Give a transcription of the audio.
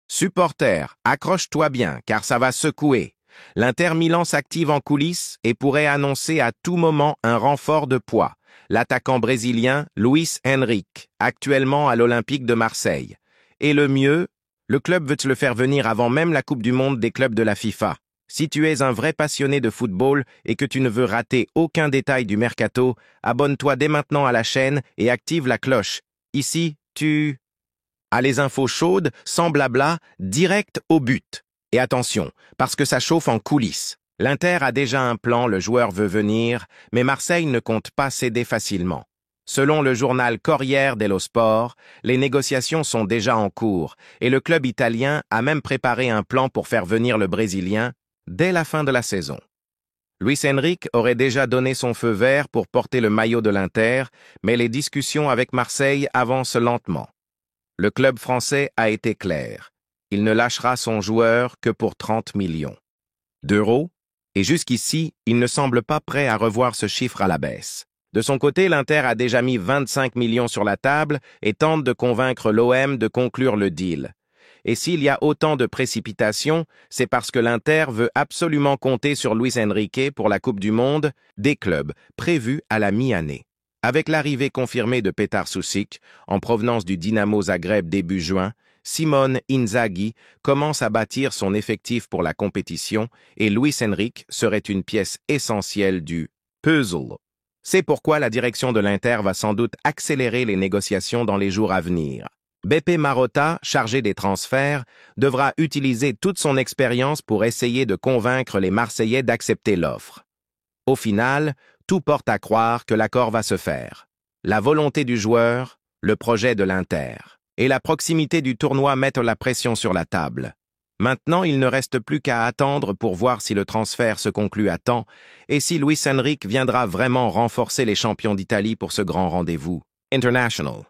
Supporters, accroche-toi bien, car ça va secouer. L'Inter Milan s'active en coulisses et pourrait annoncer à tout moment un renfort de poids. L'attaquant brésilien Luis Enrique, actuellement à l'Olympique de Marseille. Et le mieux, le club veut le faire venir avant même la Coupe du Monde des clubs de la FIFA. Si tu es un vrai passionné de football et que tu ne veux rater aucun détail du mercato, abonne-toi dès maintenant à la chaîne et active la cloche. Ici, tu as les infos chaudes, sans blabla, direct au but. Et attention, parce que ça chauffe en coulisses. L'Inter a déjà un plan, le joueur veut venir, mais Marseille ne compte pas céder facilement. Selon le journal Corriere dello Sport, les négociations sont déjà en cours et le club italien a même préparé un plan pour faire venir le Brésilien dès la fin de la saison. Luis Enrique aurait déjà donné son feu vert pour porter le maillot de l'Inter, mais les discussions avec Marseille avancent lentement. Le club français a été clair. Il ne lâchera son joueur que pour 30 millions d'euros, et jusqu'ici, il ne semble pas prêt à revoir ce chiffre à la baisse. De son côté, l'Inter a déjà mis 25 millions sur la table et tente de convaincre l'OM de conclure le deal. Et s'il y a autant de précipitation, c'est parce que l'Inter veut absolument compter sur Luis Enrique pour la Coupe du Monde des clubs, prévue à la mi-année. Avec l'arrivée confirmée de Petar Sušić, en provenance du Dinamo Zagreb début juin, Simone Inzaghi commence à bâtir son effectif pour la compétition et Luis Enrique serait une pièce essentielle du puzzle. C'est pourquoi la direction de l'Inter va sans doute accélérer les négociations dans les jours à venir. Beppe Marotta, chargé des transferts, devra utiliser toute son expérience pour essayer de convaincre les Marseillais d'accepter l'offre. Au final, tout porte à croire que l'accord va se faire. La volonté du joueur, le projet de l'Inter et la proximité du tournoi mettent la pression sur la table. Maintenant, il ne reste plus qu'à attendre pour voir si le transfert se conclut à temps et si Luis Enrique viendra vraiment renforcer les champions d'Italie pour ce grand rendez-vous international.